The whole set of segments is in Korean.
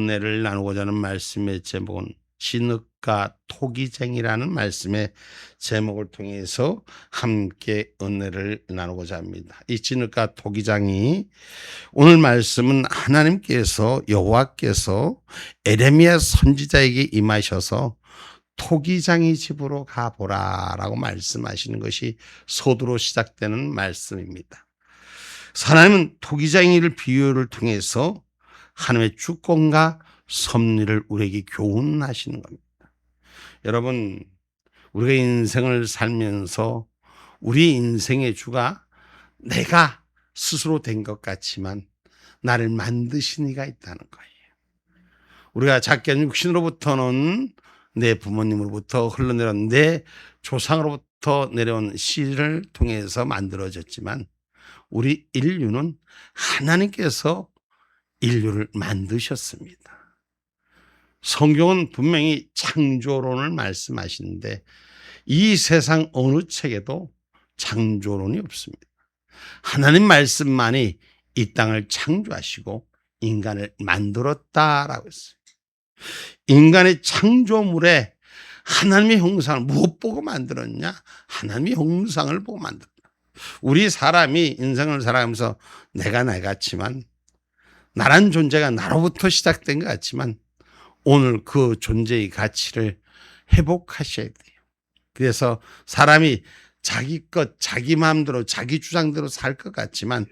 은혜를 나누고자 하는 말씀의 제목은 진흙과 토기쟁이라는 말씀의 제목을 통해서 함께 은혜를 나누고자 합니다. 이 진흙과 토기장이 오늘 말씀은 하나님께서 여호와께서 에레미야 선지자에게 임하셔서 토기장이 집으로 가보라라고 말씀하시는 것이 서두로 시작되는 말씀입니다. 하나님은 토기장이를 비유를 통해서 하나님의 주권과 섭리를 우리에게 교훈하시는 겁니다. 여러분, 우리가 인생을 살면서 우리 인생의 주가 내가 스스로 된 것 같지만 나를 만드신 이가 있다는 거예요. 우리가 작게 육신으로부터는 내 부모님으로부터 흘러내려온 내 조상으로부터 내려온 씨를 통해서 만들어졌지만 우리 인류는 하나님께서 인류를 만드셨습니다. 성경은 분명히 창조론을 말씀하시는데 이 세상 어느 책에도 창조론이 없습니다. 하나님 말씀만이 이 땅을 창조하시고 인간을 만들었다라고 했어요. 인간의 창조물에 하나님의 형상을 무엇 보고 만들었냐? 하나님의 형상을 보고 만들었다. 우리 사람이 인생을 살아가면서 내가 나 같지만 나란 존재가 나로부터 시작된 것 같지만 오늘 그 존재의 가치를 회복하셔야 돼요. 그래서 사람이 자기 것, 자기 마음대로, 자기 주장대로 살 것 같지만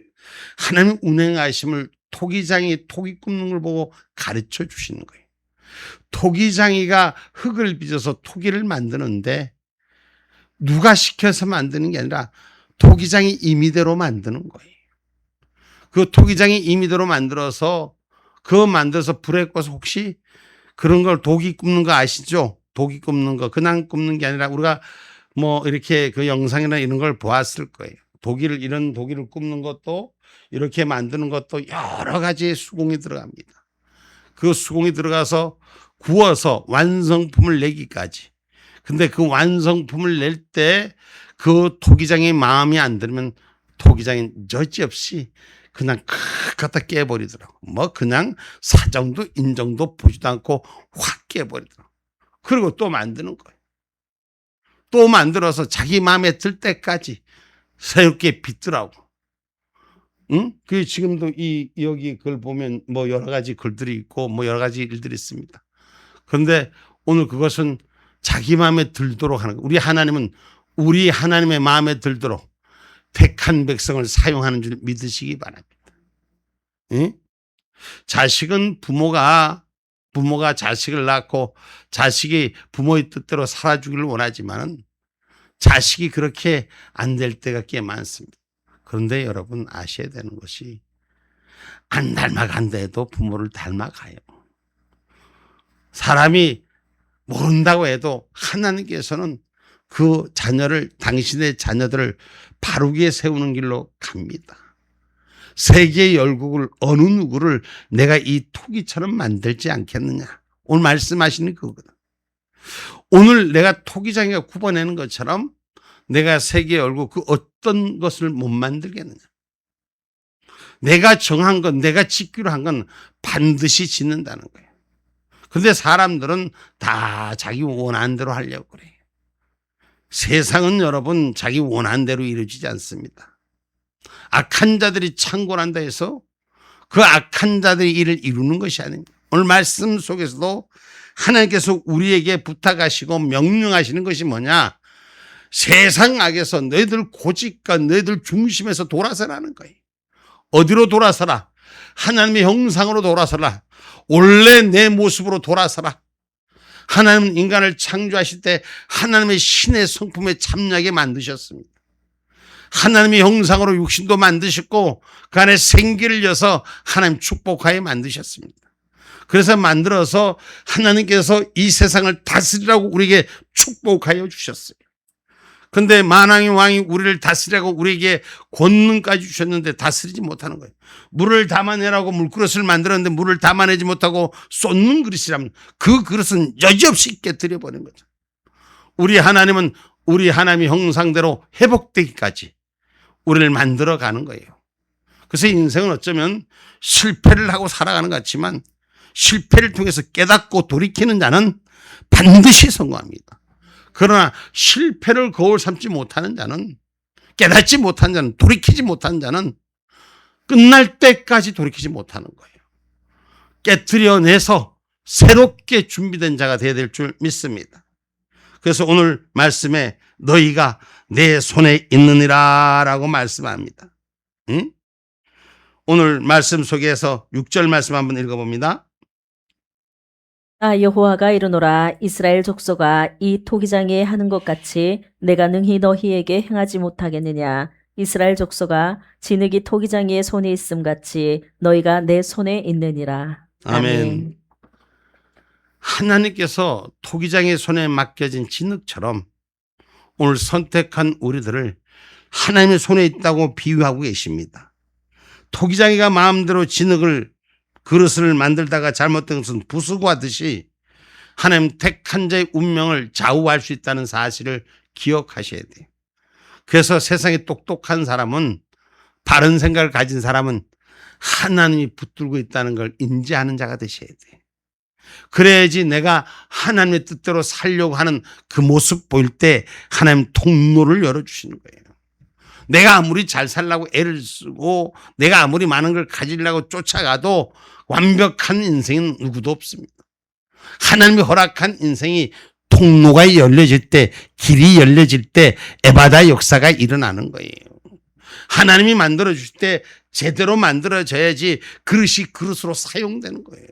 하나님 운행하심을 토기장이 토기 굽는 걸 보고 가르쳐 주시는 거예요. 토기장이가 흙을 빚어서 토기를 만드는데 누가 시켜서 만드는 게 아니라 토기장이 임의대로 만드는 거예요. 그 토기장이 임의대로 만들어서 만들어서 불에 꽂아서 혹시 그런 걸 도기 굽는 거 아시죠? 도기 굽는 거 그냥 굽는 게 아니라 우리가 뭐 이렇게 그 영상이나 이런 걸 보았을 거예요. 이런 도기를 굽는 것도 이렇게 만드는 것도 여러 가지의 수공이 들어갑니다. 그 수공이 들어가서 구워서 완성품을 내기까지. 근데 그 완성품을 낼 때 그 토기장의 마음이 안 들면 토기장이 여지없이 그냥 갖다 깨버리더라고. 뭐 그냥 사정도 인정도 보지도 않고 확 깨버리더라고. 그리고 또 만드는 거예요. 또 만들어서 자기 마음에 들 때까지 새롭게 빚더라고. 응? 그 지금도 여기 글 보면 뭐 여러 가지 글들이 있고 뭐 여러 가지 일들이 있습니다. 그런데 오늘 그것은 자기 마음에 들도록 하는 거예요. 우리 하나님은 우리 하나님의 마음에 들도록 택한 백성을 사용하는 줄 믿으시기 바랍니다. 응? 자식은 부모가 자식을 낳고 자식이 부모의 뜻대로 살아주기를 원하지만 자식이 그렇게 안 될 때가 꽤 많습니다. 그런데 여러분 아셔야 되는 것이 안 닮아간다 해도 부모를 닮아가요. 사람이 모른다고 해도 하나님께서는 그 당신의 자녀들을 바르게 세우는 길로 갑니다. 세계의 열국을 어느 누구를 내가 이 토기처럼 만들지 않겠느냐. 오늘 말씀하시는 그거거든. 오늘 내가 토기장이가 굽어내는 것처럼 내가 세계의 열국 그 어떤 것을 못 만들겠느냐. 내가 정한 건 내가 짓기로 한 건 반드시 짓는다는 거예요. 그런데 사람들은 다 자기 원하는 대로 하려고 그래요. 세상은 여러분 자기 원하는 대로 이루어지지 않습니다. 악한 자들이 창궐한다 해서 그 악한 자들의 일을 이루는 것이 아닙니다. 오늘 말씀 속에서도 하나님께서 우리에게 부탁하시고 명령하시는 것이 뭐냐? 세상 악에서 너희들 고집과 너희들 중심에서 돌아서라는 거예요. 어디로 돌아서라? 하나님의 형상으로 돌아서라. 원래 내 모습으로 돌아서라. 하나님은 인간을 창조하실 때 하나님의 신의 성품에 참여하게 만드셨습니다. 하나님의 형상으로 육신도 만드셨고 그 안에 생기를 여서 하나님 축복하게 만드셨습니다. 그래서 만들어서 하나님께서 이 세상을 다스리라고 우리에게 축복하여 주셨어요. 그런데 만왕의 왕이 우리를 다스리라고 우리에게 권능까지 주셨는데 다스리지 못하는 거예요. 물을 담아내라고 물그릇을 만들었는데 물을 담아내지 못하고 쏟는 그릇이라면 그 그릇은 여지없이 깨뜨려버린 거죠. 우리 하나님은 우리 하나님의 형상대로 회복되기까지 우리를 만들어가는 거예요. 그래서 인생은 어쩌면 실패를 하고 살아가는 것 같지만 실패를 통해서 깨닫고 돌이키는 자는 반드시 성공합니다. 그러나 실패를 거울 삼지 못하는 자는, 깨닫지 못한 자는, 돌이키지 못한 자는 끝날 때까지 돌이키지 못하는 거예요. 깨트려내서 새롭게 준비된 자가 되어야 될 줄 믿습니다. 그래서 오늘 말씀에 너희가 내 손에 있느니라 라고 말씀합니다. 응? 오늘 말씀 속에서 6절 말씀 한번 읽어봅니다. 나 여호와가 이르노라. 이스라엘 족속아, 이 토기장이 하는 것 같이 내가 능히 너희에게 행하지 못하겠느냐. 이스라엘 족속아, 진흙이 토기장이의 손에 있음 같이 너희가 내 손에 있느니라. 아멘. 하나님께서 토기장의 손에 맡겨진 진흙처럼 오늘 선택한 우리들을 하나님의 손에 있다고 비유하고 계십니다. 토기장이가 마음대로 진흙을, 그릇을 만들다가 잘못된 것은 부수고 하듯이 하나님 택한 자의 운명을 좌우할 수 있다는 사실을 기억하셔야 돼요. 그래서 세상에 똑똑한 사람은, 바른 생각을 가진 사람은 하나님이 붙들고 있다는 걸 인지하는 자가 되셔야 돼요. 그래야지 내가 하나님의 뜻대로 살려고 하는 그 모습 보일 때 하나님 통로를 열어주시는 거예요. 내가 아무리 잘 살려고 애를 쓰고 내가 아무리 많은 걸 가지려고 쫓아가도 완벽한 인생은 누구도 없습니다. 하나님이 허락한 인생이 통로가 열려질 때, 길이 열려질 때 에바다 역사가 일어나는 거예요. 하나님이 만들어주실 때 제대로 만들어져야지 그릇이 그릇으로 사용되는 거예요.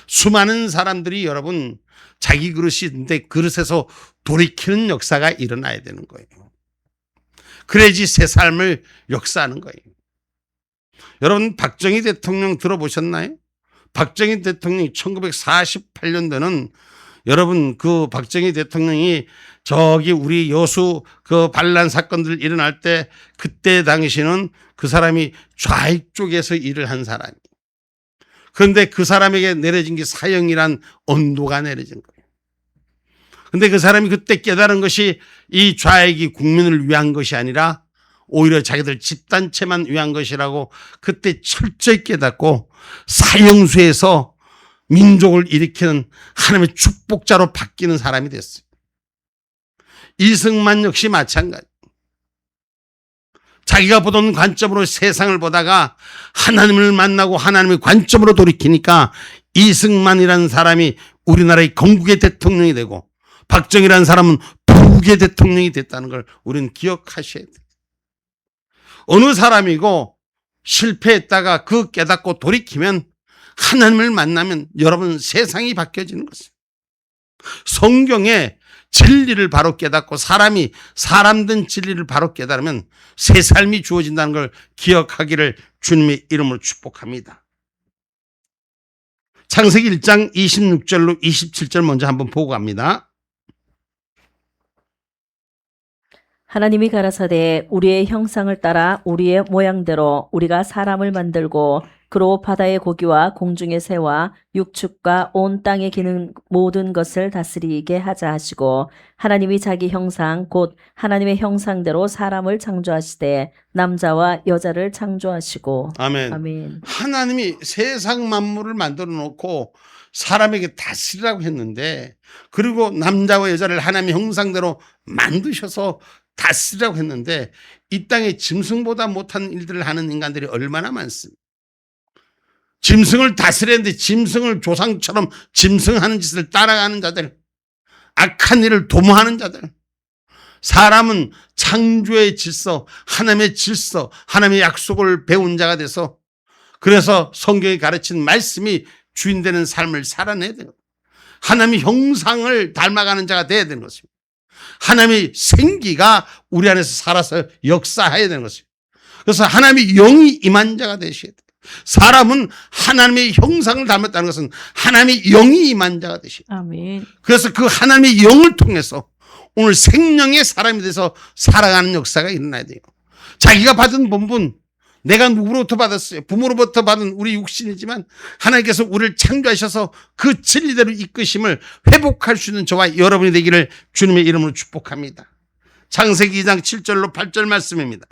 수많은 사람들이 여러분 자기 그릇인데 그릇에서 돌이키는 역사가 일어나야 되는 거예요. 그래야지 새 삶을 역사하는 거예요. 여러분 박정희 대통령 들어보셨나요? 박정희 대통령이 1948년도는 여러분 그 박정희 대통령이 저기 우리 여수 그 반란 사건들 일어날 때 그때 당시는 그 사람이 좌익 쪽에서 일을 한 사람이에요. 그런데 그 사람에게 내려진 게 사형이란 언도가 내려진 거예요. 그런데 그 사람이 그때 깨달은 것이 이 좌익이 국민을 위한 것이 아니라 오히려 자기들 집단체만 위한 것이라고 그때 철저히 깨닫고 사형수에서 민족을 일으키는 하나님의 축복자로 바뀌는 사람이 됐어요. 이승만 역시 마찬가지. 자기가 보던 관점으로 세상을 보다가 하나님을 만나고 하나님의 관점으로 돌이키니까 이승만이라는 사람이 우리나라의 건국의 대통령이 되고 박정희라는 사람은 북의 대통령이 됐다는 걸 우리는 기억하셔야 돼요. 어느 사람이고 실패했다가 그 깨닫고 돌이키면 하나님을 만나면 여러분 세상이 바뀌어지는 것이에요. 성경에 진리를 바로 깨닫고 사람이 사람된 진리를 바로 깨달으면 새 삶이 주어진다는 걸 기억하기를 주님의 이름으로 축복합니다. 창세기 1장 26절로 27절 먼저 한번 보고 갑니다. 하나님이 가라사대 우리의 형상을 따라 우리의 모양대로 우리가 사람을 만들고 그로 바다의 고기와 공중의 새와 육축과 온 땅에 기는 모든 것을 다스리게 하자 하시고 하나님이 자기 형상 곧 하나님의 형상대로 사람을 창조하시되 남자와 여자를 창조하시고. 아멘. 아멘. 하나님이 세상 만물을 만들어 놓고 사람에게 다스리라고 했는데, 그리고 남자와 여자를 하나님의 형상대로 만드셔서 다스리라고 했는데 이 땅에 짐승보다 못한 일들을 하는 인간들이 얼마나 많습니다. 짐승을 다스렸는데 짐승을 조상처럼 짐승하는 짓을 따라가는 자들, 악한 일을 도모하는 자들. 사람은 창조의 질서, 하나님의 질서, 하나님의 약속을 배운 자가 돼서 그래서 성경이 가르친 말씀이 주인되는 삶을 살아내야 돼요. 하나님의 형상을 닮아가는 자가 돼야 되는 것입니다. 하나님의 생기가 우리 안에서 살아서 역사해야 되는 것입니다. 그래서 하나님의 영이 임한 자가 되셔야 돼요. 사람은 하나님의 형상을 닮았다는 것은 하나님의 영이 임한 자가 되셔야 돼요. 아멘. 그래서 그 하나님의 영을 통해서 오늘 생명의 사람이 돼서 살아가는 역사가 일어나야 돼요. 자기가 받은 본분, 내가 누구로부터 받았어요? 부모로부터 받은 우리 육신이지만 하나님께서 우리를 창조하셔서 그 진리대로 이끄심을 회복할 수 있는 저와 여러분이 되기를 주님의 이름으로 축복합니다. 창세기 2장 7절로 8절 말씀입니다.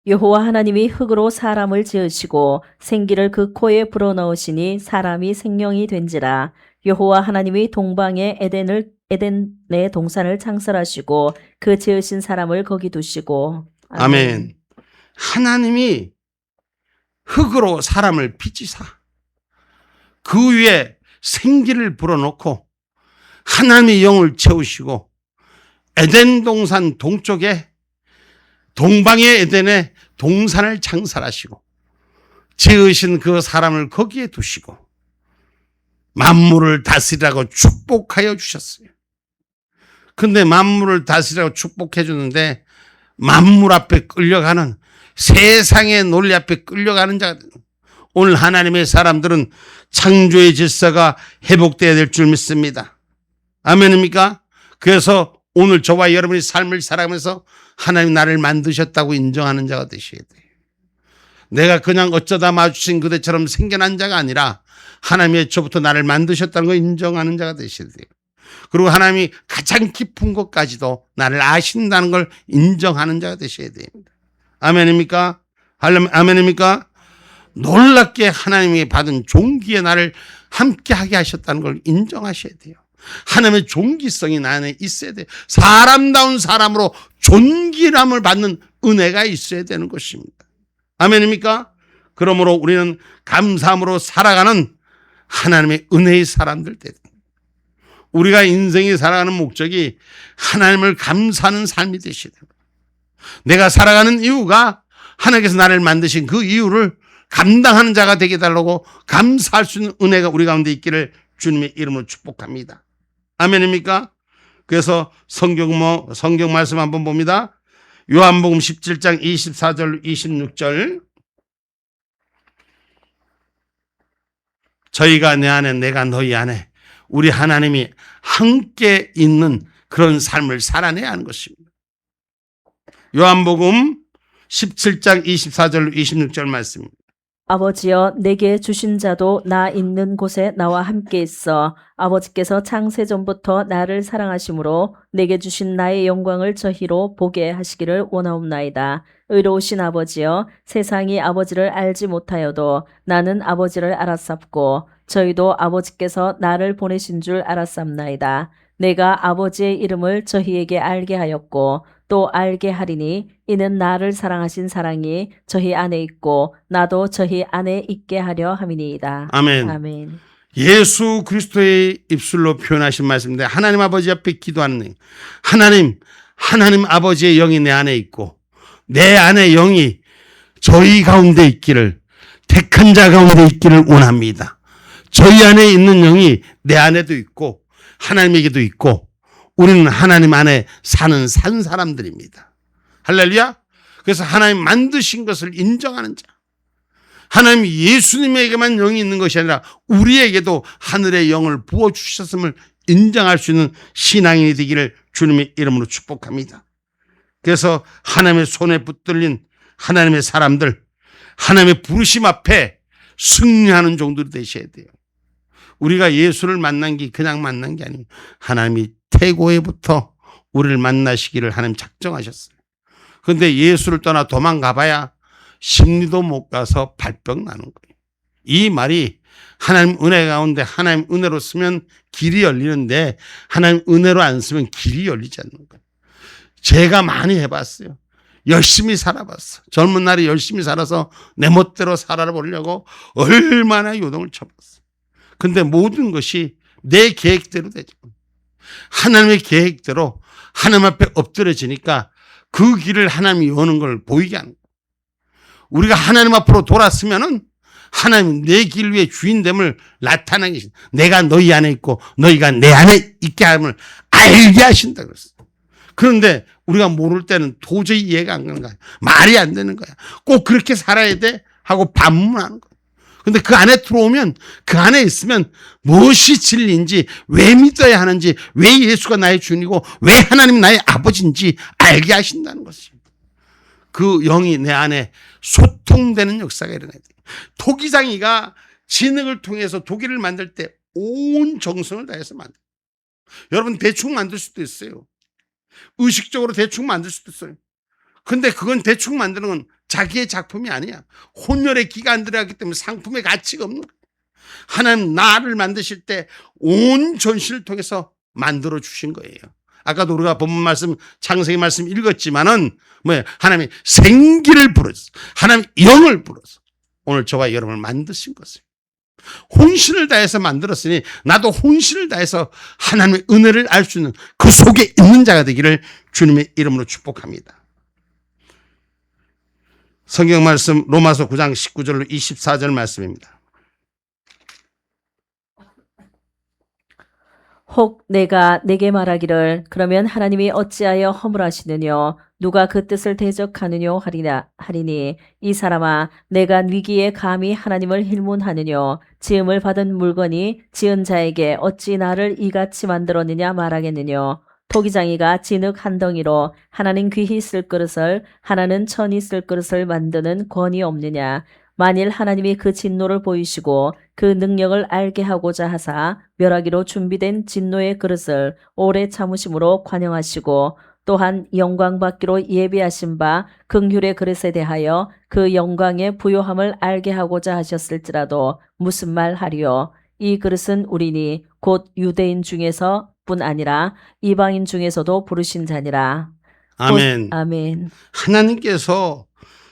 여호와 하나님이 흙으로 사람을 지으시고 생기를 그 코에 불어넣으시니 사람이 생명이 된지라. 여호와 하나님이 동방에 에덴의 동산을 창설하시고 그 지으신 사람을 거기 두시고. 아멘. 하나님이 흙으로 사람을 빚으사 그 위에 생기를 불어넣고 하나님의 영을 채우시고 에덴 동산 동쪽에 동방의 에덴에 동산을 창설하시고 지으신 그 사람을 거기에 두시고 만물을 다스리라고 축복하여 주셨어요. 근데 만물을 다스리라고 축복해 주는데 만물 앞에 끌려가는 세상의 논리 앞에 끌려가는 자, 오늘 하나님의 사람들은 창조의 질서가 회복되어야 될 줄 믿습니다. 아멘입니까? 그래서 오늘 저와 여러분이 삶을 살아가면서 하나님 나를 만드셨다고 인정하는 자가 되셔야 돼요. 내가 그냥 어쩌다 마주친 그대처럼 생겨난 자가 아니라 하나님이 애초부터 나를 만드셨다는 걸 인정하는 자가 되셔야 돼요. 그리고 하나님이 가장 깊은 것까지도 나를 아신다는 걸 인정하는 자가 되셔야 됩니다. 아멘입니까? 아멘입니까? 놀랍게 하나님이 받은 종기에 나를 함께하게 하셨다는 걸 인정하셔야 돼요. 하나님의 종기성이 나 안에 있어야 돼요. 사람다운 사람으로 존귀함을 받는 은혜가 있어야 되는 것입니다. 아멘입니까? 그러므로 우리는 감사함으로 살아가는 하나님의 은혜의 사람들 되다. 우리가 인생이 살아가는 목적이 하나님을 감사하는 삶이 되셔야 됩니다. 내가 살아가는 이유가 하나님께서 나를 만드신 그 이유를 감당하는 자가 되게 달라고 감사할 수 있는 은혜가 우리 가운데 있기를 주님의 이름으로 축복합니다. 아멘입니까? 그래서 성경 말씀 한번 봅니다. 요한복음 17장 24절 26절. 저희가 내 안에 내가 너희 안에, 우리 하나님이 함께 있는 그런 삶을 살아내야 하는 것입니다. 요한복음 17장 24절 26절 말씀입니다. 아버지여, 내게 주신 자도 나 있는 곳에 나와 함께 있어 아버지께서 창세전부터 나를 사랑하심으로 내게 주신 나의 영광을 저희로 보게 하시기를 원하옵나이다. 의로우신 아버지여, 세상이 아버지를 알지 못하여도 나는 아버지를 알았sap고 저희도 아버지께서 나를 보내신 줄 알았sap나이다. 내가 아버지의 이름을 저희에게 알게 하였고 또 알게 하리니 이는 나를 사랑하신 사랑이 저희 안에 있고 나도 저희 안에 있게 하려 함이니이다. 아멘. 아멘. 예수 그리스도의 입술로 표현하신 말씀인데, 하나님 아버지 앞에 기도하는 하나님 아버지의 영이 내 안에 있고 내 안에 영이 저희 가운데 있기를, 택한 자 가운데 있기를 원합니다. 저희 안에 있는 영이 내 안에도 있고 하나님에게도 있고 우리는 하나님 안에 사는 산 사람들입니다. 할렐루야. 그래서 하나님 만드신 것을 인정하는 자, 하나님 예수님에게만 영이 있는 것이 아니라 우리에게도 하늘의 영을 부어주셨음을 인정할 수 있는 신앙인이 되기를 주님의 이름으로 축복합니다. 그래서 하나님의 손에 붙들린 하나님의 사람들, 하나님의 부르심 앞에 승리하는 종들이 되셔야 돼요. 우리가 예수를 만난 게 그냥 만난 게 아니에요. 하나님이 태고에부터 우리를 만나시기를 하나님 작정하셨어요. 그런데 예수를 떠나 도망가 봐야 십리도 못 가서 발병 나는 거예요. 이 말이 하나님 은혜 가운데 하나님 은혜로 쓰면 길이 열리는데 하나님 은혜로 안 쓰면 길이 열리지 않는 거예요. 제가 많이 해봤어요. 열심히 살아봤어. 젊은 날에 열심히 살아서 내 멋대로 살아보려고 얼마나 요동을 쳐봤어. 근데 모든 것이 내 계획대로 되죠. 하나님의 계획대로 하나님 앞에 엎드려지니까 그 길을 하나님이 여는 걸 보이게 하는 거예요. 우리가 하나님 앞으로 돌았으면은 하나님 내 길 위에 주인됨을 나타나게, 내가 너희 안에 있고 너희가 내 안에 있게 함을 알게 하신다 그랬어요. 그런데 우리가 모를 때는 도저히 이해가 안 가는 거야. 말이 안 되는 거야. 꼭 그렇게 살아야 돼 하고 반문하는 거야. 근데 그 안에 들어오면, 그 안에 있으면 무엇이 진리인지, 왜 믿어야 하는지, 왜 예수가 나의 주인이고 왜 하나님이 나의 아버지인지 알게 하신다는 것입니다. 그 영이 내 안에 소통되는 역사가 일어나야 돼요. 토기장이가 진흙을 통해서 도기를 만들 때 온 정성을 다해서 만들어요. 여러분 대충 만들 수도 있어요. 의식적으로 대충 만들 수도 있어요. 근데 그건 대충 만드는 건 자기의 작품이 아니야. 혼혈의 기가 안 들어갔기 때문에 상품의 가치가 없는 거야. 하나님 나를 만드실 때 온 전시를 통해서 만들어 주신 거예요. 아까도 우리가 본문 말씀, 창세기 말씀 읽었지만은 뭐예요? 하나님이 생기를 불어서, 하나님 영을 불어서 오늘 저와 여러분을 만드신 것을 혼신을 다해서 만들었으니 나도 혼신을 다해서 하나님의 은혜를 알 수 있는 그 속에 있는 자가 되기를 주님의 이름으로 축복합니다. 성경 말씀 로마서 9장 19절로 24절 말씀입니다. 혹 내가 내게 말하기를 그러면 하나님이 어찌하여 허물하시느뇨 누가 그 뜻을 대적하느뇨 하리니 이 사람아 내가 위기에 감히 하나님을 힐문하느뇨 지음을 받은 물건이 지은 자에게 어찌 나를 이같이 만들었느냐 말하겠느뇨 토기장이가 진흙 한 덩이로 하나는 귀히 쓸 그릇을 하나는 천히 쓸 그릇을 만드는 권이 없느냐 만일 하나님이 그 진노를 보이시고 그 능력을 알게 하고자 하사 멸하기로 준비된 진노의 그릇을 오래 참으심으로 관용하시고 또한 영광 받기로 예비하신 바 긍휼의 그릇에 대하여 그 영광의 부요함을 알게 하고자 하셨을지라도 무슨 말 하리요 이 그릇은 우리니 곧 유대인 중에서 뿐 아니라 이방인 중에서도 부르신 자니라. 아멘. 아멘. 하나님께서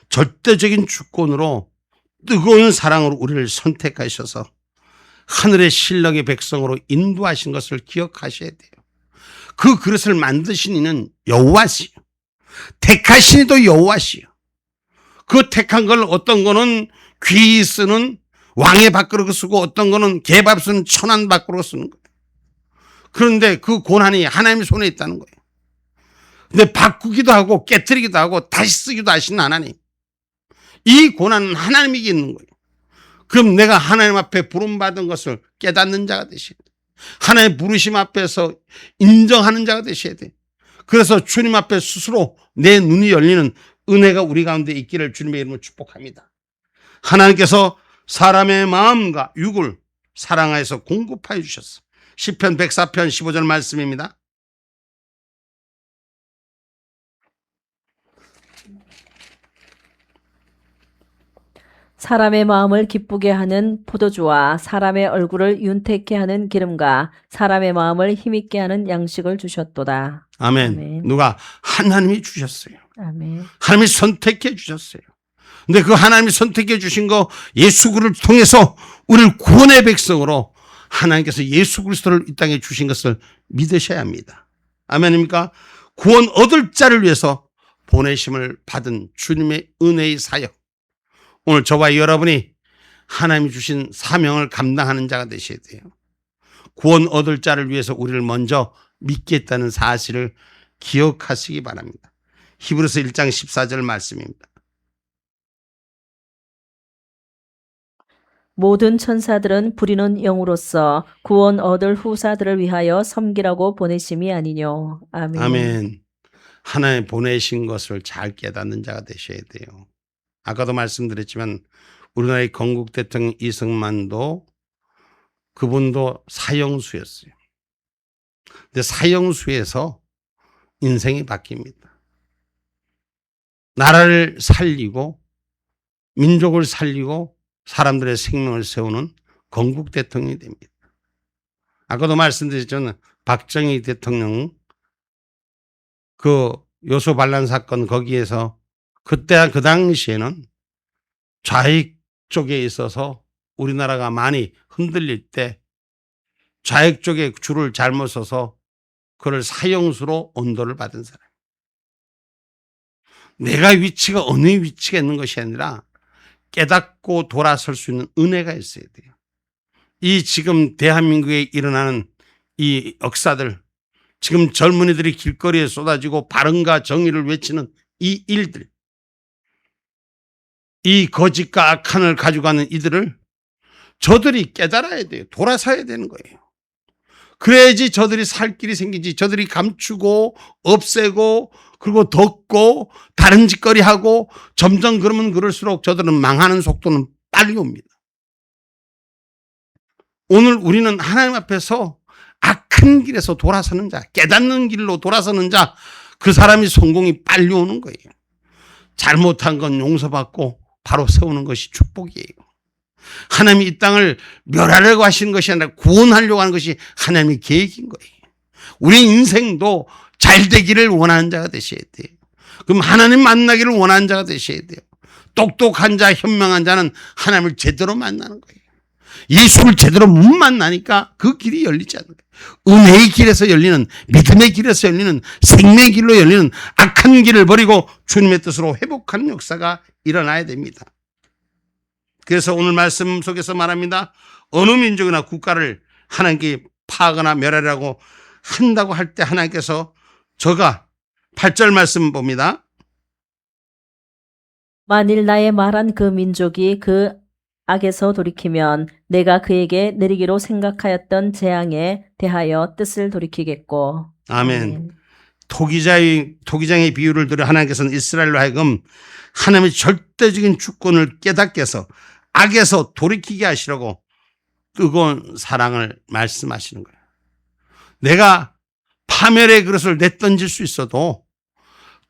절대적인 주권으로 뜨거운 사랑으로 우리를 선택하셔서 하늘의 신령의 백성으로 인도하신 것을 기억하셔야 돼요. 그 그릇을 만드신 이는 여호와시요. 택하신 이도 여호와시요. 그 택한 걸 어떤 거는 귀히 쓰는 왕의 밥그릇 쓰고 어떤 거는 개밥 쓰는 천한 밥그릇 쓰는 거예요. 그런데 그 고난이 하나님의 손에 있다는 거예요. 근데 바꾸기도 하고 깨뜨리기도 하고 다시 쓰기도 하시는 하나님. 이 고난은 하나님에게 있는 거예요. 그럼 내가 하나님 앞에 부름받은 것을 깨닫는 자가 되셔야 돼요. 하나님의 부르심 앞에서 인정하는 자가 되셔야 돼요. 그래서 주님 앞에 스스로 내 눈이 열리는 은혜가 우리 가운데 있기를 주님의 이름으로 축복합니다. 하나님께서 사람의 마음과 육을 사랑하여서 공급하여 주셨어. 시편 104편 15절 말씀입니다. 사람의 마음을 기쁘게 하는 포도주와 사람의 얼굴을 윤택케 하는 기름과 사람의 마음을 힘있게 하는 양식을 주셨도다. 아멘. 아멘. 누가? 하나님이 주셨어요. 아멘. 하나님이 선택해 주셨어요. 근데 그 하나님이 선택해 주신 거 예수 그리스도를 통해서 우리를 구원의 백성으로 하나님께서 예수 그리스도를 이 땅에 주신 것을 믿으셔야 합니다. 아멘입니까? 구원 얻을 자를 위해서 보내심을 받은 주님의 은혜의 사역. 오늘 저와 여러분이 하나님이 주신 사명을 감당하는 자가 되셔야 돼요. 구원 얻을 자를 위해서 우리를 먼저 믿겠다는 사실을 기억하시기 바랍니다. 히브리서 1장 14절 말씀입니다. 모든 천사들은 부리는 영으로서 구원 얻을 후사들을 위하여 섬기라고 보내심이 아니뇨. 아멘. 아멘. 하나님 보내신 것을 잘 깨닫는 자가 되셔야 돼요. 아까도 말씀드렸지만 우리나라의 건국 대통령 이승만도 그분도 사형수였어요. 근데 사형수에서 인생이 바뀝니다. 나라를 살리고 민족을 살리고 사람들의 생명을 세우는 건국 대통령이 됩니다. 아까도 말씀드렸지만 박정희 대통령 그 요소 반란 사건 거기에서 그때 그 당시에는 좌익 쪽에 있어서 우리나라가 많이 흔들릴 때 좌익 쪽에 줄을 잘못 서서 그를 사형수로 온도를 받은 사람. 내가 위치가 어느 위치가 있는 것이 아니라 깨닫고 돌아설 수 있는 은혜가 있어야 돼요. 이 지금 대한민국에 일어나는 이 역사들, 지금 젊은이들이 길거리에 쏟아지고 바른과 정의를 외치는 이 일들, 이 거짓과 악한을 가져가는 이들을 저들이 깨달아야 돼요. 돌아서야 되는 거예요. 그래야지 저들이 살 길이 생기지. 저들이 감추고 없애고 그리고 덮고 다른 짓거리 하고 점점 그러면 그럴수록 저들은 망하는 속도는 빨리 옵니다. 오늘 우리는 하나님 앞에서 악한 길에서 돌아서는 자, 깨닫는 길로 돌아서는 자, 그 사람이 성공이 빨리 오는 거예요. 잘못한 건 용서받고 바로 세우는 것이 축복이에요. 하나님이 이 땅을 멸하려고 하시는 것이 아니라 구원하려고 하는 것이 하나님의 계획인 거예요. 우리 인생도 잘 되기를 원하는 자가 되셔야 돼요. 그럼 하나님 만나기를 원하는 자가 되셔야 돼요. 똑똑한 자, 현명한 자는 하나님을 제대로 만나는 거예요. 예수를 제대로 못 만나니까 그 길이 열리지 않는 거예요. 은혜의 길에서 열리는, 믿음의 길에서 열리는, 생명의 길로 열리는 악한 길을 버리고 주님의 뜻으로 회복하는 역사가 일어나야 됩니다. 그래서 오늘 말씀 속에서 말합니다. 어느 민족이나 국가를 하나님께 파하거나 멸하려고 한다고 할 때 하나님께서 저가 8절 말씀 봅니다. 만일 나의 말한 그 민족이 그 악에서 돌이키면 내가 그에게 내리기로 생각하였던 재앙에 대하여 뜻을 돌이키겠고. 아멘. 토기장의 비유를 들여 하나님께서는 이스라엘로 하여금 하나님의 절대적인 주권을 깨닫게 해서 악에서 돌이키게 하시려고 뜨거운 사랑을 말씀하시는 거예요. 내가 파멸의 그릇을 내던질 수 있어도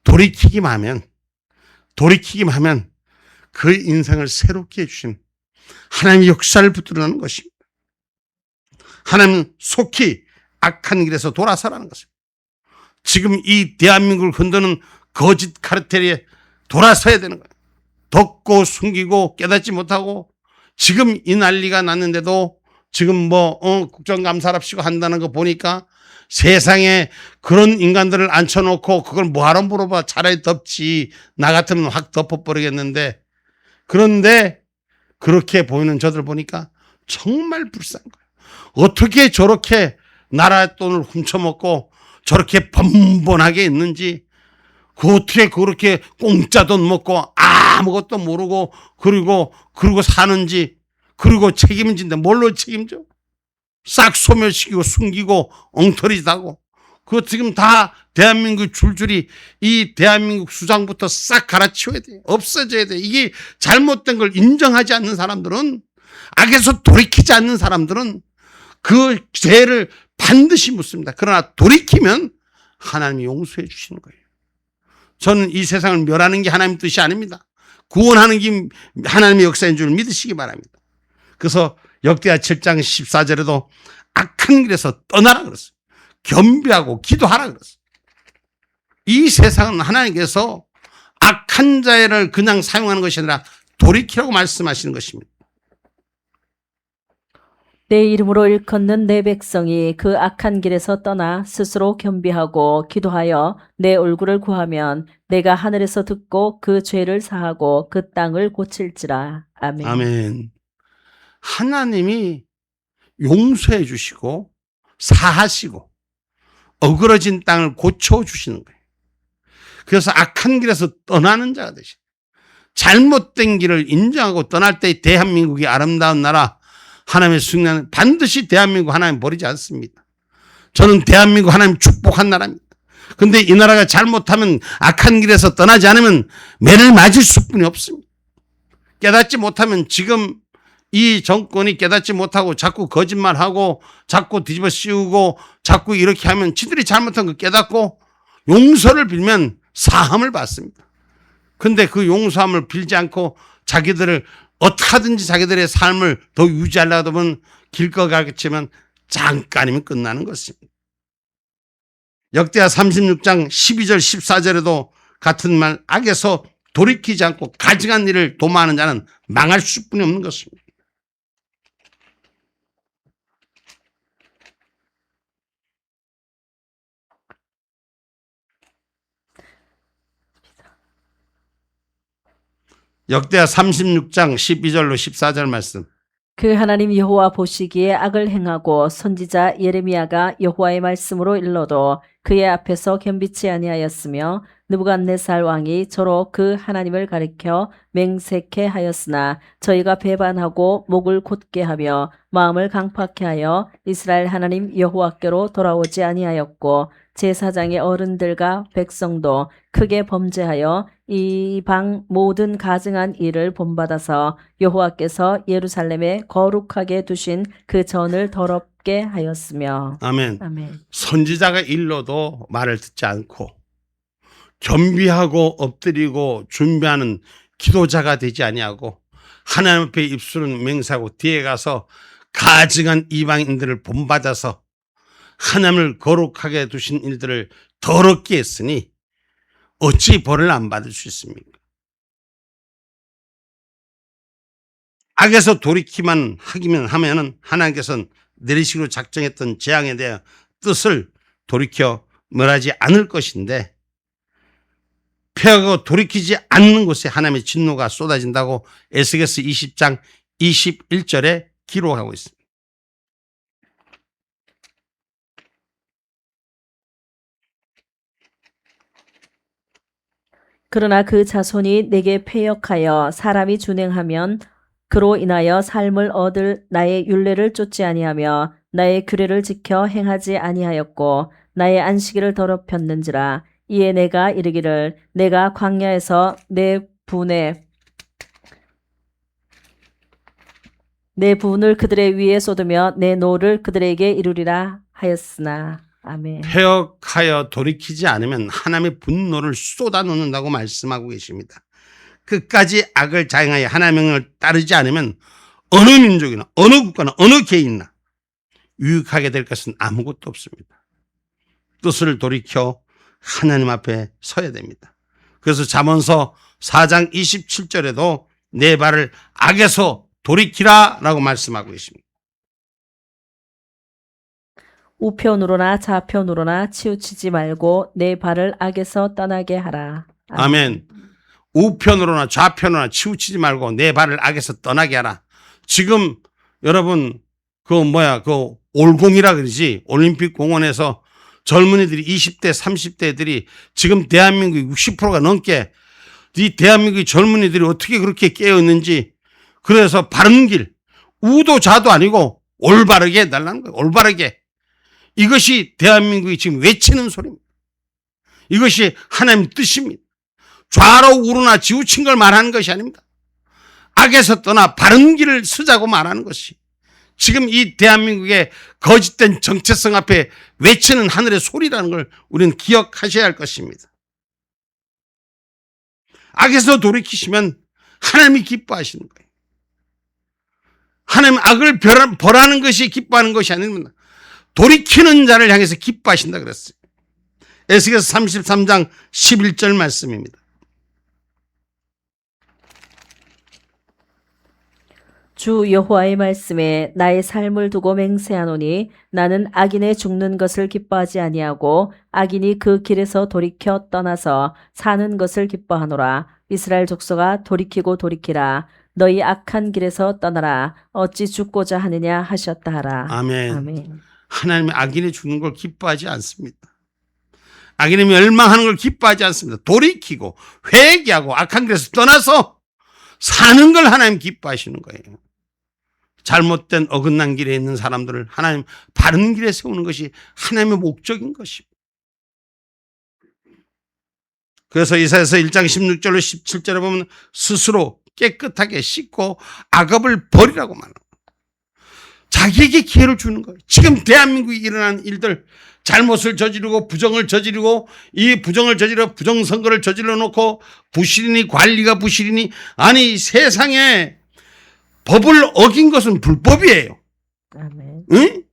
돌이키기만 하면 그 인생을 새롭게 해주신 하나님의 역사를 붙들어내는 것입니다. 하나님은 속히 악한 길에서 돌아서라는 것입니다. 지금 이 대한민국을 흔드는 거짓 카르텔에 돌아서야 되는 거예요. 덮고 숨기고 깨닫지 못하고 지금 이 난리가 났는데도 지금 국정감사랍시고 한다는 거 보니까 세상에 그런 인간들을 앉혀놓고 그걸 뭐하러 물어봐. 차라리 덮지. 나 같으면 확 덮어버리겠는데. 그런데 그렇게 보이는 저들 보니까 정말 불쌍한 거예요. 어떻게 저렇게 나라 돈을 훔쳐먹고 저렇게 번번하게 있는지, 어떻게 그렇게 공짜 돈 먹고 아무것도 모르고 그리고 사는지, 그리고 책임을 진다. 뭘로 책임져? 싹 소멸시키고 숨기고 엉터리하고. 그거 지금 다 대한민국 줄줄이 이 대한민국 수장부터 싹 갈아치워야 돼요. 없어져야 돼요. 이게 잘못된 걸 인정하지 않는 사람들은, 악에서 돌이키지 않는 사람들은 그 죄를 반드시 묻습니다. 그러나 돌이키면 하나님이 용서해 주시는 거예요. 저는 이 세상을 멸하는 게 하나님의 뜻이 아닙니다. 구원하는 게 하나님의 역사인 줄 믿으시기 바랍니다. 그래서 역대하 7장 14절에도 악한 길에서 떠나라 그랬어요. 겸비하고 기도하라 그랬어요. 이 세상은 하나님께서 악한 자를 그냥 사용하는 것이 아니라 돌이키라고 말씀하시는 것입니다. 내 이름으로 일컫는 내 백성이 그 악한 길에서 떠나 스스로 겸비하고 기도하여 내 얼굴을 구하면 내가 하늘에서 듣고 그 죄를 사하고 그 땅을 고칠지라. 아멘. 아멘. 하나님이 용서해 주시고 사하시고 어그러진 땅을 고쳐주시는 거예요. 그래서 악한 길에서 떠나는 자가 되시고 잘못된 길을 인정하고 떠날 때 대한민국이 아름다운 나라, 하나님의 승리는 반드시 대한민국 하나님 버리지 않습니다. 저는 대한민국 하나님 축복한 나라입니다. 그런데 이 나라가 잘못하면, 악한 길에서 떠나지 않으면 매를 맞을 수뿐이 없습니다. 깨닫지 못하면, 지금 이 정권이 깨닫지 못하고 자꾸 거짓말하고 자꾸 뒤집어 씌우고 자꾸 이렇게 하면 지들이 잘못한 거 깨닫고 용서를 빌면 사함을 받습니다. 근데 그 용서함을 빌지 않고 자기들을 어떻게든지 자기들의 삶을 더 유지하려다 보면 길거가겠지만 잠깐이면 끝나는 것입니다. 역대하 36장 12절 14절에도 같은 말, 악에서 돌이키지 않고 가증한 일을 도모하는 자는 망할 수뿐이 없는 것입니다. 역대하 36장 12절로 14절 말씀. 그 하나님 여호와 보시기에 악을 행하고 선지자 예레미야가 여호와의 말씀으로 일러도 그의 앞에서 겸비치 아니하였으며 느부갓네살 왕이 저로 그 하나님을 가리켜 맹세케 하였으나 저희가 배반하고 목을 곧게 하며 마음을 강팍케 하여 이스라엘 하나님 여호와께로 돌아오지 아니하였고 제사장의 어른들과 백성도 크게 범죄하여 이방 모든 가증한 일을 본받아서 여호와께서 예루살렘에 거룩하게 두신 그 전을 더럽게 하였으며. 아멘. 아멘. 선지자가 일러도 말을 듣지 않고 겸비하고 엎드리고 준비하는 기도자가 되지 아니하고 하나님 앞에 입술은 맹세하고 뒤에 가서 가증한 이방인들을 본받아서 하나님을 거룩하게 두신 일들을 더럽게 했으니 어찌 벌을 안 받을 수 있습니까? 악에서 돌이키만 하면은 하나님께서는 내리시기로 작정했던 재앙에 대한 뜻을 돌이켜 멸하지 않을 것인데, 피하고 돌이키지 않는 곳에 하나님의 진노가 쏟아진다고 에스겔서 20장 21절에 기록하고 있습니다. 그러나 그 자손이 내게 패역하여 사람이 준행하면 그로 인하여 삶을 얻을 나의 율례를 쫓지 아니하며 나의 규례를 지켜 행하지 아니하였고 나의 안식일을 더럽혔는지라. 이에 내가 이르기를 내가 광야에서 내 분을 그들의 위에 쏟으며 내 노를 그들에게 이루리라 하였으나. 아멘. 패역하여 돌이키지 않으면 하나님의 분노를 쏟아놓는다고 말씀하고 계십니다. 끝까지 악을 자행하여 하나님의 명령을 따르지 않으면 어느 민족이나 어느 국가나 어느 개인이나 유익하게 될 것은 아무것도 없습니다. 뜻을 돌이켜 하나님 앞에 서야 됩니다. 그래서 잠언서 4장 27절에도 내 발을 악에서 돌이키라 라고 말씀하고 계십니다. 우편으로나 좌편으로나 치우치지 말고 내 발을 악에서 떠나게 하라. 아멘. 우편으로나 좌편으로나 치우치지 말고 내 발을 악에서 떠나게 하라. 지금 여러분 그 올공이라 그러지, 올림픽 공원에서 젊은이들이 20대 30대들이 지금 대한민국 60%가 넘게, 이 대한민국의 젊은이들이 어떻게 그렇게 깨어있는지, 그래서 바른 길, 우도 좌도 아니고 올바르게 해달라는 거예요. 올바르게. 이것이 대한민국이 지금 외치는 소리입니다. 이것이 하나님 뜻입니다. 좌로 우로나 지우친 걸 말하는 것이 아닙니다. 악에서 떠나 바른 길을 쓰자고 말하는 것이 지금 이 대한민국의 거짓된 정체성 앞에 외치는 하늘의 소리라는 걸 우리는 기억하셔야 할 것입니다. 악에서 돌이키시면 하나님이 기뻐하시는 거예요. 하나님 악을 벌하는 것이 기뻐하는 것이 아닙니다. 돌이키는 자를 향해서 기뻐하신다 그랬어요. 에스겔서 33장 11절 말씀입니다. 주 여호와의 말씀에 나의 삶을 두고 맹세하노니 나는 악인의 죽는 것을 기뻐하지 아니하고 악인이 그 길에서 돌이켜 떠나서 사는 것을 기뻐하노라. 이스라엘 족속아 돌이키고 돌이키라. 너희 악한 길에서 떠나라. 어찌 죽고자 하느냐 하셨다 하라. 아멘. 아멘. 하나님이 악인이 죽는 걸 기뻐하지 않습니다. 악인이 멸망하는 걸 기뻐하지 않습니다. 돌이키고 회개하고 악한 길에서 떠나서 사는 걸 하나님 기뻐하시는 거예요. 잘못된 어긋난 길에 있는 사람들을 하나님 바른 길에 세우는 것이 하나님의 목적인 것입니다. 그래서 이사야서 1장 16절로 17절에 보면 스스로 깨끗하게 씻고 악업을 버리라고 말합니다. 자기에게 기회를 주는 거예요. 지금 대한민국에 일어난 일들, 잘못을 저지르고 부정을 저지르고 이 부정을 저지르고 부정선거를 저질러 놓고 부실이니 관리가 부실이니, 아니 세상에 법을 어긴 것은 불법이에요. 아멘. 응?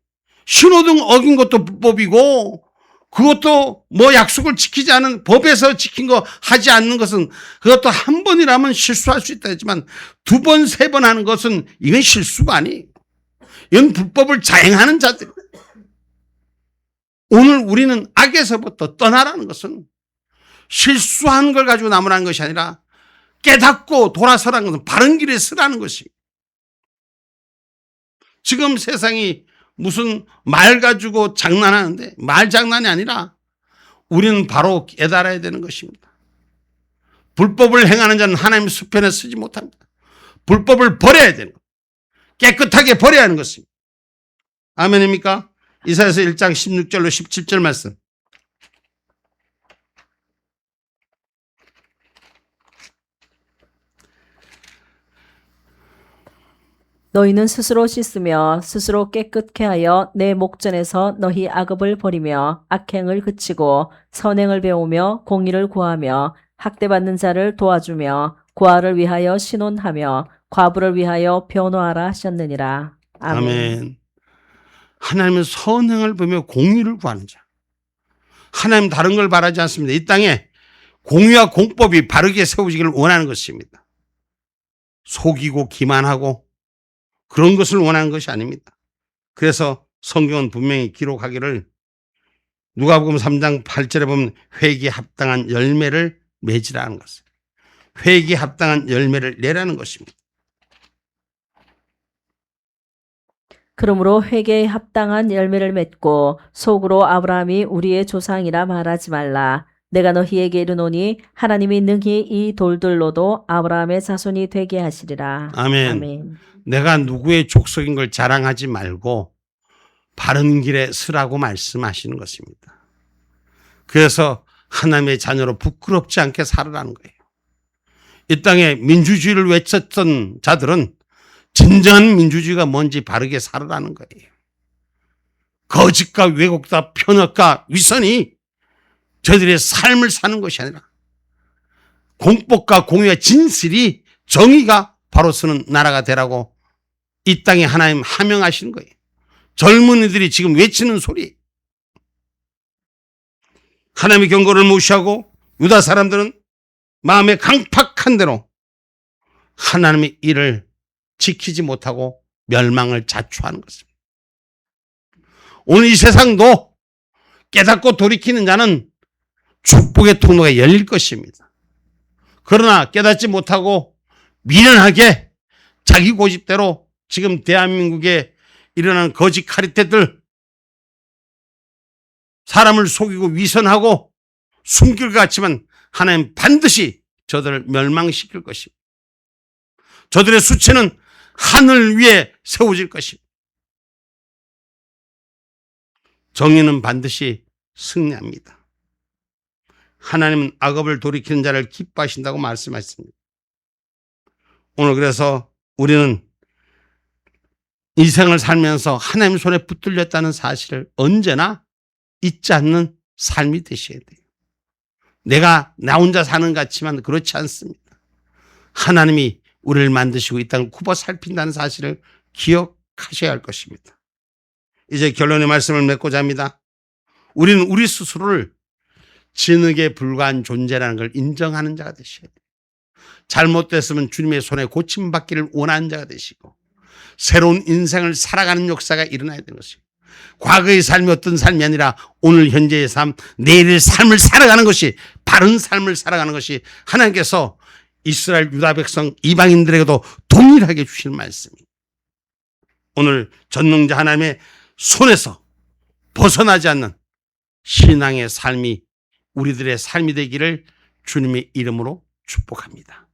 신호등 어긴 것도 불법이고, 그것도 뭐 약속을 지키지 않은, 법에서 지킨 거 하지 않는 것은, 그것도 한 번이라면 실수할 수 있다 했지만 두 번, 세 번 하는 것은 이건 실수가 아니에요. 이건 불법을 자행하는 자들. 오늘 우리는 악에서부터 떠나라는 것은 실수한 걸 가지고 나무라는 것이 아니라 깨닫고 돌아서라는 것은 바른 길에 서라는 것입니다. 지금 세상이 무슨 말 가지고 장난하는데, 말 장난이 아니라 우리는 바로 깨달아야 되는 것입니다. 불법을 행하는 자는 하나님의 수편에 서지 못합니다. 불법을 버려야 되는 것, 깨끗하게 버려야 하는 것입니다. 아멘입니까? 이사야서 1장 16절로 17절 말씀. 너희는 스스로 씻으며 스스로 깨끗게 하여 내 목전에서 너희 악업을 버리며 악행을 그치고 선행을 배우며 공의를 구하며 학대받는 자를 도와주며 고아를 위하여 신원하며 과부를 위하여 변호하라 하셨느니라. 아멘. 아멘. 하나님은 선행을 보며 공의를 구하는 자. 하나님 다른 걸 바라지 않습니다. 이 땅에 공의와 공법이 바르게 세워지기를 원하는 것입니다. 속이고 기만하고 그런 것을 원하는 것이 아닙니다. 그래서 성경은 분명히 기록하기를 누가복음 3장 8절에 보면 회개에 합당한 열매를 맺으라는 것을. 회개에 합당한 열매를 내라는 것입니다. 그러므로 회개에 합당한 열매를 맺고 속으로 아브라함이 우리의 조상이라 말하지 말라. 내가 너희에게 이르노니 하나님이 능히 이 돌들로도 아브라함의 자손이 되게 하시리라. 아멘. 아멘. 내가 누구의 족속인 걸 자랑하지 말고 바른 길에 서라고 말씀하시는 것입니다. 그래서 하나님의 자녀로 부끄럽지 않게 살아라는 거예요. 이 땅에 민주주의를 외쳤던 자들은 진정한 민주주의가 뭔지 바르게 살아라는 거예요. 거짓과 왜곡과 편협과 위선이 저들의 삶을 사는 것이 아니라 공법과 공의와 진실이 정의가 바로 서는 나라가 되라고 이 땅에 하나님 하명하시는 거예요. 젊은이들이 지금 외치는 소리. 하나님의 경고를 무시하고 유다 사람들은 마음에 강팍한 대로 하나님의 일을 지키지 못하고 멸망을 자초하는 것입니다. 오늘 이 세상도 깨닫고 돌이키는 자는 축복의 통로가 열릴 것입니다. 그러나 깨닫지 못하고 미련하게 자기 고집대로 지금 대한민국에 일어나는 거짓 카리테들, 사람을 속이고 위선하고 숨길 것 같지만 하나님 반드시 저들을 멸망시킬 것입니다. 저들의 수치는 하늘 위에 세워질 것입니다. 정의는 반드시 승리합니다. 하나님은 악업을 돌이키는 자를 기뻐하신다고 말씀하셨습니다. 오늘 그래서 우리는 인생을 살면서 하나님 손에 붙들렸다는 사실을 언제나 잊지 않는 삶이 되셔야 돼요. 내가 나 혼자 사는 것 같지만 그렇지 않습니다. 하나님이 우리를 만드시고 이 땅을 굽어 살핀다는 사실을 기억하셔야 할 것입니다. 이제 결론의 말씀을 맺고자 합니다. 우리는 우리 스스로를 진흙에 불과한 존재라는 걸 인정하는 자가 되셔야 돼요. 잘못됐으면 주님의 손에 고침받기를 원하는 자가 되시고 새로운 인생을 살아가는 역사가 일어나야 되는 것입니다. 과거의 삶이 어떤 삶이 아니라 오늘 현재의 삶, 내일의 삶을 살아가는 것이 바른 삶을 살아가는 것이 하나님께서 이스라엘 유다 백성 이방인들에게도 동일하게 주실 말씀입니다. 오늘 전능자 하나님의 손에서 벗어나지 않는 신앙의 삶이 우리들의 삶이 되기를 주님의 이름으로 축복합니다.